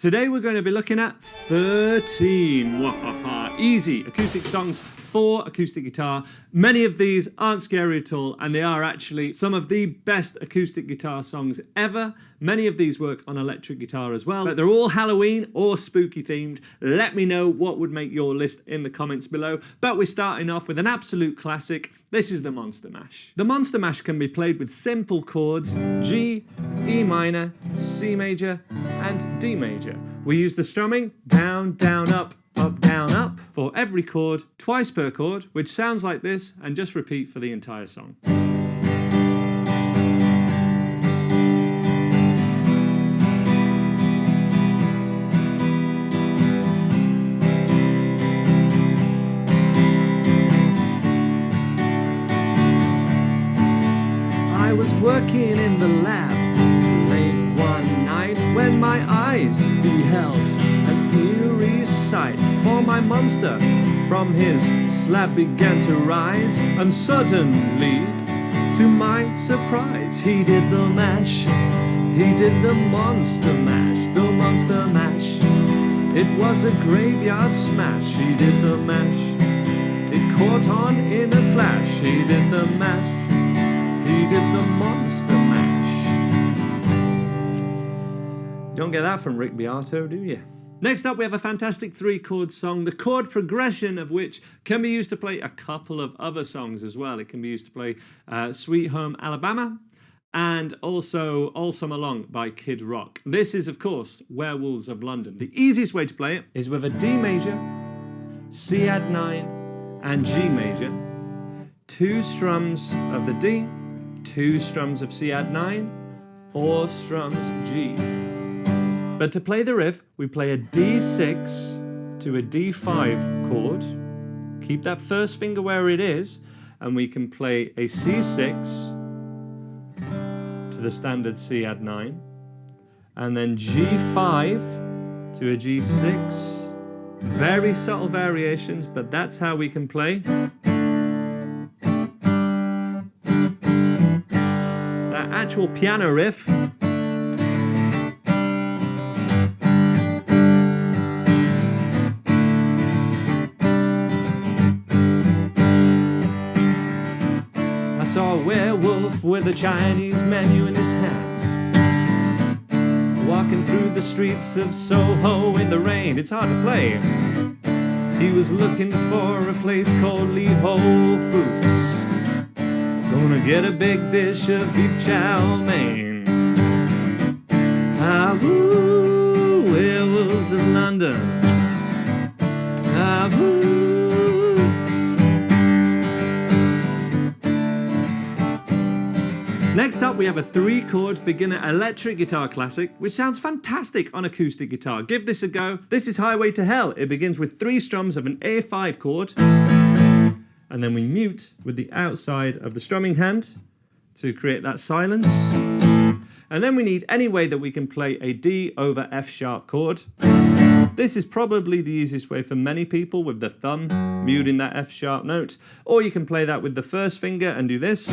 Today we're going to be looking at 13 easy acoustic songs for acoustic guitar. Many of these aren't scary at all, and they are actually some of the best acoustic guitar songs ever. Many of these work on electric guitar as well, but they're all Halloween or spooky themed. Let me know what would make your list in the comments below. But we're starting off with an absolute classic. This is the Monster Mash. The Monster Mash can be played with simple chords: G, E minor, C major, and D major. We use the strumming down, down, up, down, up for every chord, twice per chord, which sounds like this, and just repeat for the entire song. I was working in the lab late one night when my eyes beheld an eerie sight. For my monster from his slab began to rise, and suddenly, to my surprise, he did the mash. He did the monster mash, the monster mash. It was a graveyard smash. He did the mash. It caught on in a flash. He did the mash. He did the monster mash. Don't get that from Rick Beato, do you? Next up, we have a fantastic 3-chord song, the chord progression of which can be used to play a couple of other songs as well. It can be used to play Sweet Home Alabama and also All Summer Long by Kid Rock. This is, of course, Werewolves of London. The easiest way to play it is with a D major, C add 9, and G major. 2 strums of the D, 2 strums of C add 9, 4 strums G. But to play the riff, we play a D6 to a D5 chord. Keep that first finger where it is, and we can play a C6 to the standard C add 9, and then G5 to a G6. Very subtle variations, but that's how we can play. That actual piano riff. Saw a werewolf with a Chinese menu in his hand, walking through the streets of Soho in the rain. It's hard to play. He was looking for a place called Lee Whole Foods. Gonna get a big dish of beef chow mein. Ah, woo, Werewolves of London. Ah, woo. Next up, we have a 3-chord beginner electric guitar classic, which sounds fantastic on acoustic guitar. Give this a go. This is Highway to Hell. It begins with 3 strums of an A5 chord, and then we mute with the outside of the strumming hand to create that silence. And then we need any way that we can play a D over F sharp chord. This is probably the easiest way for many people, with the thumb muting that F sharp note, or you can play that with the first finger and do this.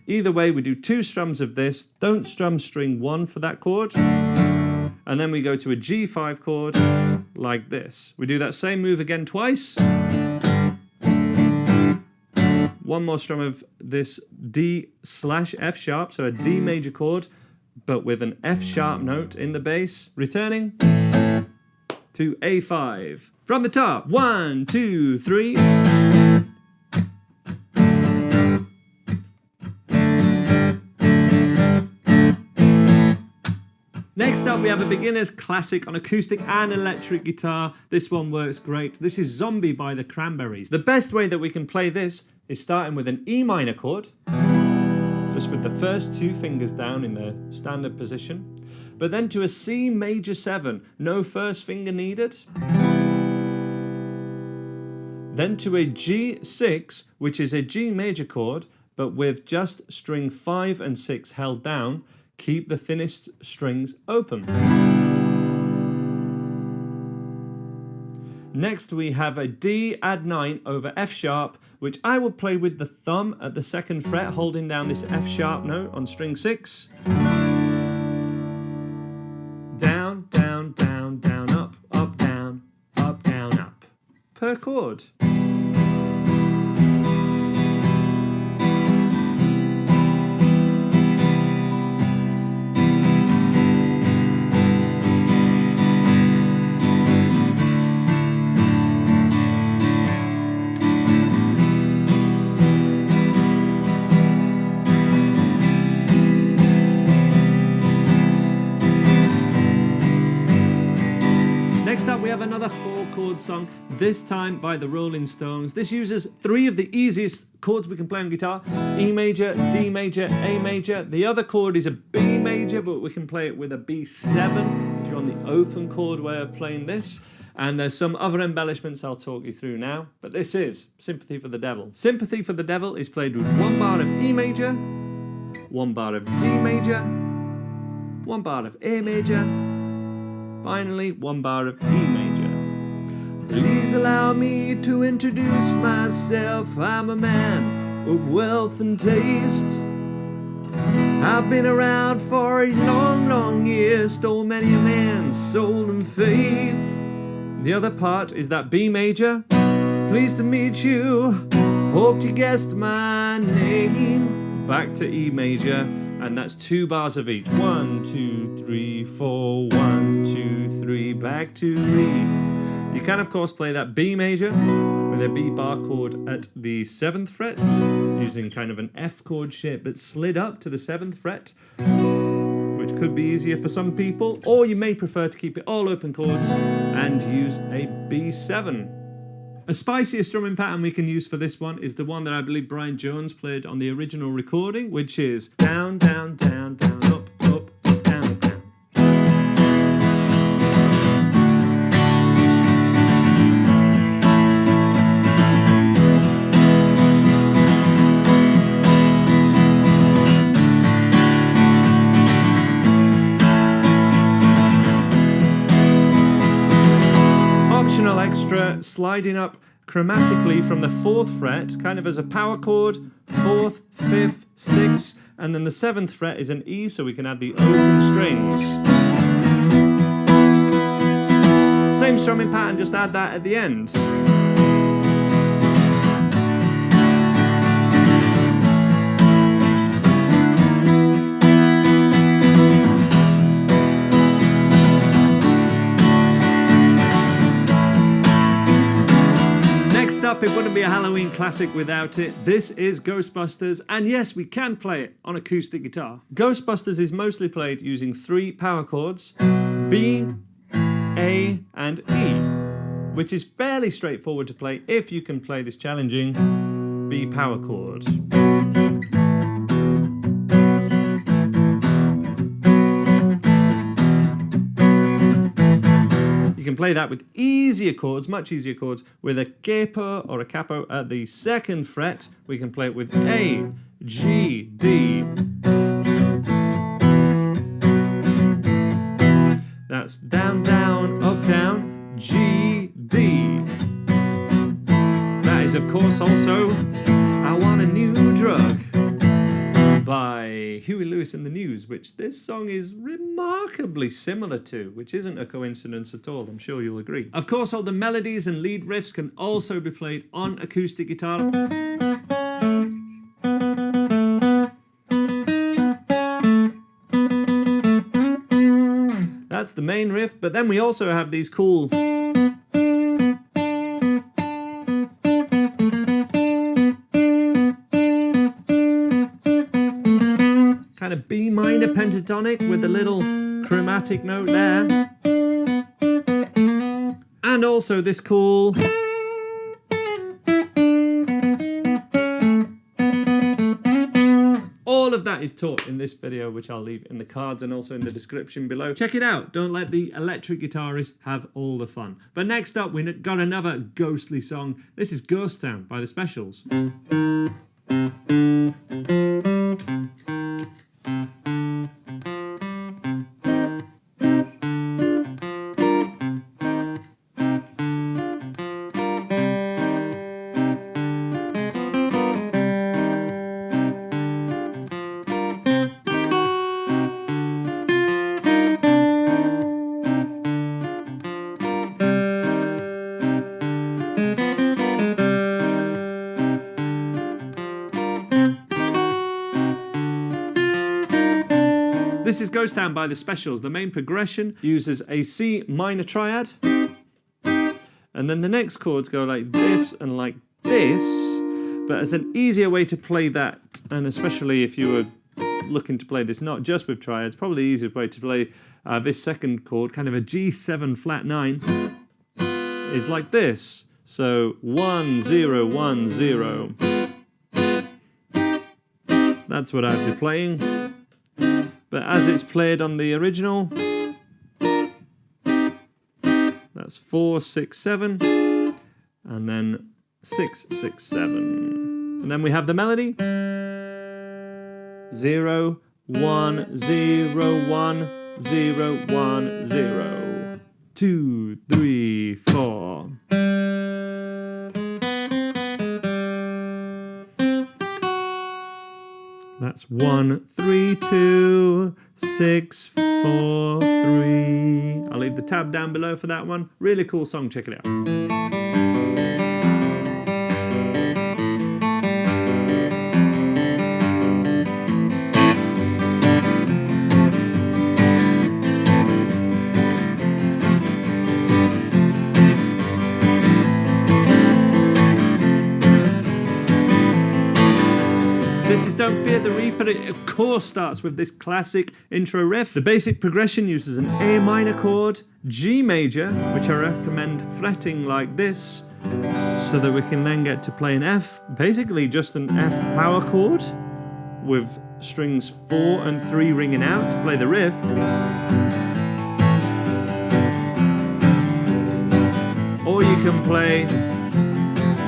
Either way, we do 2 strums of this. Don't strum string 1 for that chord. And then we go to a G5 chord like this. We do that same move again twice. 1 more strum of this D/F sharp, so a D major chord, but with an F sharp note in the bass, returning to A5. From the top, 1, 2, 3. Next up, we have a beginner's classic on acoustic and electric guitar. This one works great. This is Zombie by the Cranberries. The best way that we can play this is starting with an E minor chord, just with the first 2 fingers down in their standard position, but then to a C major 7, no first finger needed. Then to a G6, which is a G major chord, but with just string 5 and 6 held down. Keep the thinnest strings open. Next we have a D add 9 over F sharp, which I will play with the thumb at the 2nd fret, holding down this F sharp note on string 6. Down, down, down. per chord. Next up, we have another 4-chord song, this time by the Rolling Stones. This uses 3 of the easiest chords we can play on guitar: E major, D major, A major. The other chord is a B major, but we can play it with a B7 if you're on the open chord way of playing this. And there's some other embellishments I'll talk you through now, but this is Sympathy for the Devil. Sympathy for the Devil is played with 1 bar of E major, 1 bar of D major, 1 bar of A major, finally 1 bar of E major. Please allow me to introduce myself. I'm a man of wealth and taste. I've been around for a long, long year, stole many a man's soul and faith. The other part is that B major. Pleased to meet you, hoped you guessed my name. Back to E major, and that's 2 bars of each. 1, 2, 3, 4, 1, 2, 3, back to E. You can of course play that B major with a B bar chord at the 7th fret, using kind of an F chord shape but slid up to the 7th fret, which could be easier for some people, or you may prefer to keep it all open chords and use a B7. A spicier strumming pattern we can use for this one is the one that I believe Brian Jones played on the original recording, which is down, down, down, down, up, up, down, down. Optional extra, sliding up chromatically from the 4th fret, kind of as a power chord, 4th, 5th, 6th, and then the 7th fret is an E, so we can add the open strings. Same strumming pattern, just add that at the end. Up, it wouldn't be a Halloween classic without it. This is Ghostbusters, and yes, we can play it on acoustic guitar. Ghostbusters is mostly played using 3 power chords, B, A, and E, which is fairly straightforward to play if you can play this challenging B power chord. You can play that with easier chords, much easier chords, with a capo or a capo at the 2nd fret. We can play it with A, G, D. That's down, down, up, down, G, D. That is, of course, also I Want a New Drug by Huey Lewis and the News, which this song is remarkably similar to, which isn't a coincidence at all, I'm sure you'll agree. Of course, all the melodies and lead riffs can also be played on acoustic guitar. That's the main riff, but then we also have these cool kind of B minor pentatonic with a little chromatic note there. And also this cool all of that is taught in this video, which I'll leave in the cards and also in the description below. Check it out. Don't let the electric guitarist have all the fun. But next up, we've got another ghostly song. This is Ghost Town by the Specials. This is Ghost Town by the Specials. The main progression uses a C minor triad, and then the next chords go like this and like this. But as an easier way to play that, and especially if you were looking to play this not just with triads, probably the easiest way to play this second chord, kind of a G7 flat 9, is like this. So 1 0 1 0. That's what I'd be playing. But as it's played on the original, that's 4 6 7, and then 6 6 7, and then we have the melody. 0 1 0 1 0 1 0 2 3 4. That's 1 3 2 6 4 3. I'll leave the tab down below for that one. Really cool song. Check it out. This is Don't Fear the Reaper. It of course starts with this classic intro riff. The basic progression uses an A minor chord, G major, which I recommend fretting like this, so that we can then get to play an F, basically just an F power chord with strings 4 and 3 ringing out to play the riff. Or you can play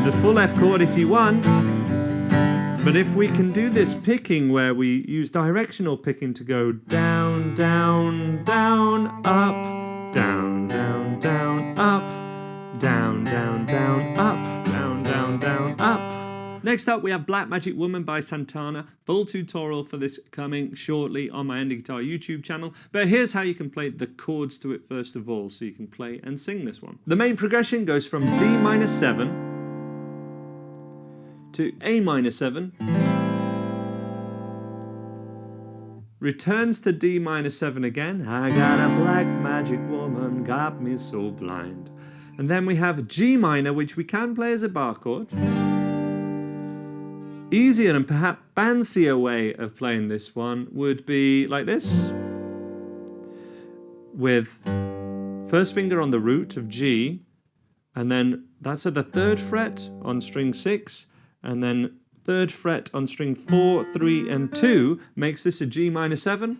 the full F chord if you want. But if we can do this picking where we use directional picking to go down, down, down, up, down, down, down, up, down, down, down, up, down, down, down, up. Next up we have Black Magic Woman by Santana. Full tutorial for this coming shortly on my Ending Guitar YouTube channel. But here's how you can play the chords to it first of all, so you can play and sing this one. The main progression goes from D minor 7 to A minor 7, returns to D minor 7 again. I got a black magic woman, got me so blind. And then we have G minor, which we can play as a bar chord. Easier and perhaps fancier way of playing this one would be like this, with first finger on the root of G, and then that's at the 3rd fret on string 6, and then 3rd fret on string 4, 3, and 2 makes this a G minor 7.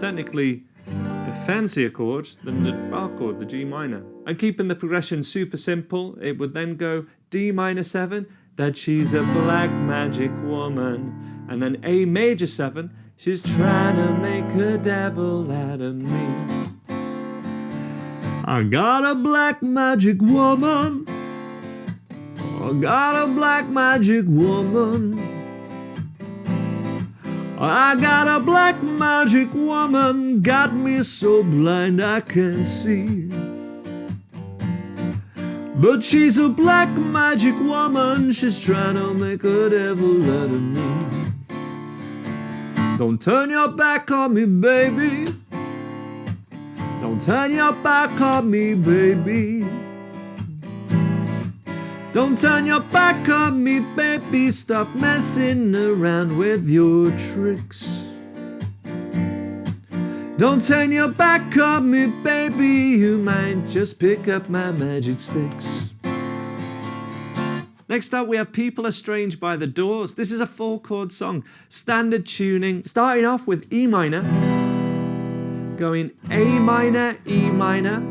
Technically a fancier chord than the bar chord, the G minor. And keeping the progression super simple, it would then go D minor 7, that she's a black magic woman, and then A major 7, she's trying to make a devil out of me. I got a black magic woman, I got a black magic woman, I got a black magic woman, got me so blind I can't see. But she's a black magic woman, she's trying to make a devil out of me. Don't turn your back on me, baby. Don't turn your back on me, baby. Don't turn your back on me, baby. Stop messing around with your tricks. Don't turn your back on me, baby. You might just pick up my magic sticks. Next up, we have People Are Strange by The Doors. This is a 4-chord song, standard tuning, starting off with E minor, going A minor, E minor.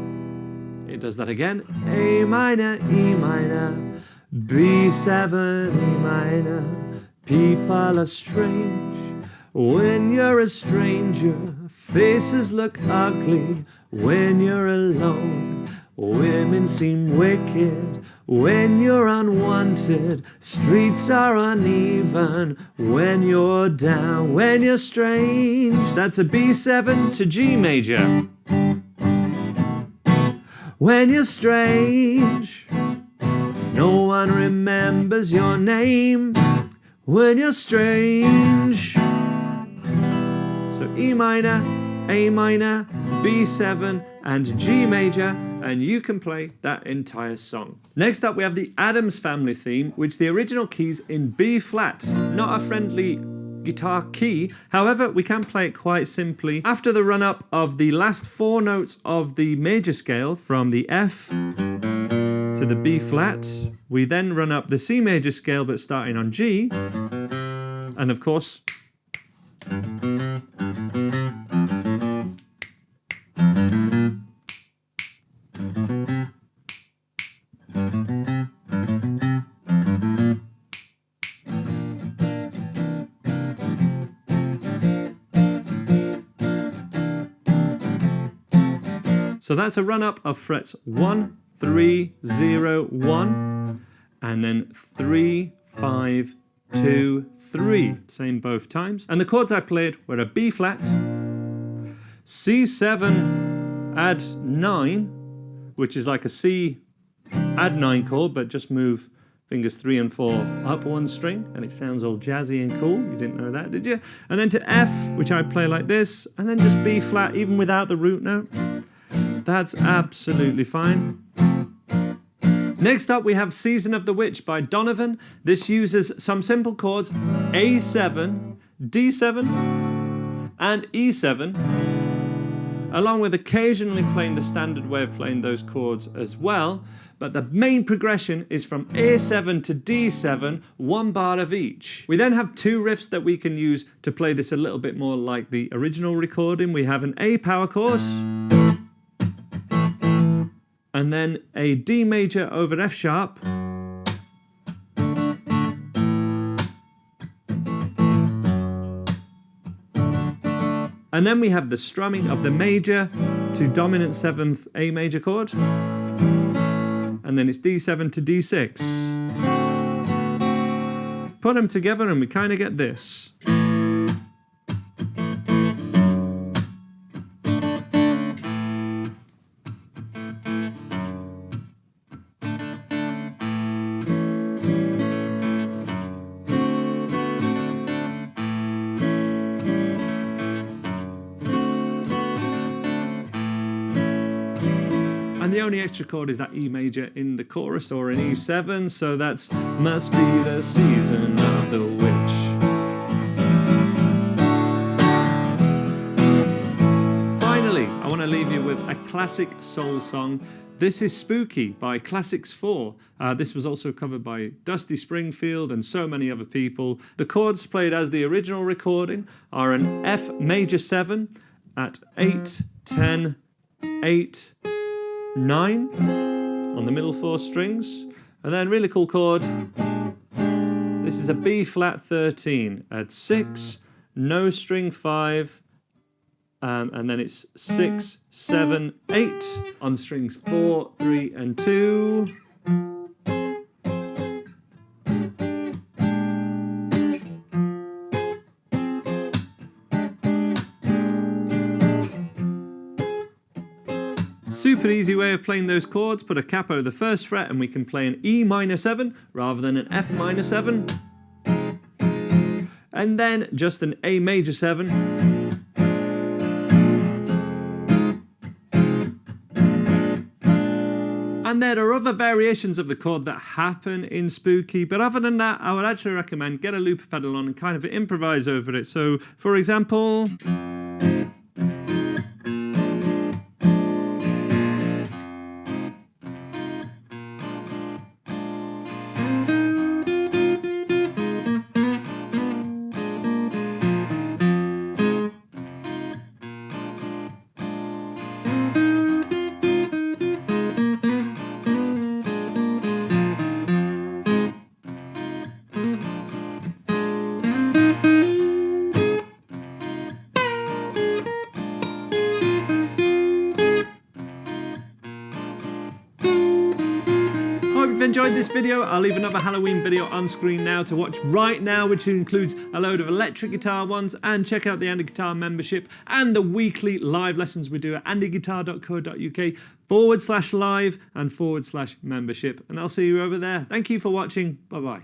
It does that again. A minor, E minor, B7, E minor. People are strange when you're a stranger. Faces look ugly when you're alone. Women seem wicked when you're unwanted. Streets are uneven when you're down. When you're strange, that's a B7 to G major. When you're strange, no one remembers your name. When you're strange, so E minor, A minor, B7, and G major, and you can play that entire song. Next up, we have the Addams Family theme, which the original key's in B flat, not a friendly guitar key. However, we can play it quite simply. After the run-up of the last 4 notes of the major scale, from the F to the B flat, we then run up the C major scale, but starting on G, and of course, so that's a run-up of frets 1, 3, 0, 1, and then 3, 5, 2, 3. Same both times. And the chords I played were a B flat, C7 add 9, which is like a C add 9 chord, but just move fingers 3 and 4 up 1 string, and it sounds all jazzy and cool. You didn't know that, did you? And then to F, which I play like this, and then just B flat, even without the root note. That's absolutely fine. Next up, we have Season of the Witch by Donovan. This uses some simple chords, A7, D7, and E7, along with occasionally playing the standard way of playing those chords as well. But the main progression is from A7 to D7, 1 bar of each. We then have 2 riffs that we can use to play this a little bit more like the original recording. We have an A power chorus, and then a D major over F sharp, and then we have the strumming of the major to dominant 7th A major chord, and then it's D7 to D6. Put them together and we kind of get this. And the only extra chord is that E major in the chorus, or an E7, so that's must be the season of the witch. Finally, I want to leave you with a classic soul song. This is Spooky by Classics 4. This was also covered by Dusty Springfield and so many other people. The chords played as the original recording are an F major 7 at 8, 10, 8, 9 on the middle 4 strings, and then really cool chord. This is a B flat 13 at 6, no string 5, and then it's 6, 7, 8 on strings 4, 3, and 2. Super easy way of playing those chords. Put a capo the 1st fret and we can play an E minor 7 rather than an F minor 7. And then just an A major 7. And there are other variations of the chord that happen in Spooky, but other than that, I would actually recommend get a loop pedal on and kind of improvise over it. So, for example, hope you've enjoyed this video. I'll leave another Halloween video on screen now to watch right now, which includes a load of electric guitar ones, and check out the Andy Guitar membership and the weekly live lessons we do at andyguitar.co.uk/live and /membership. And I'll see you over there. Thank you for watching. Bye-bye.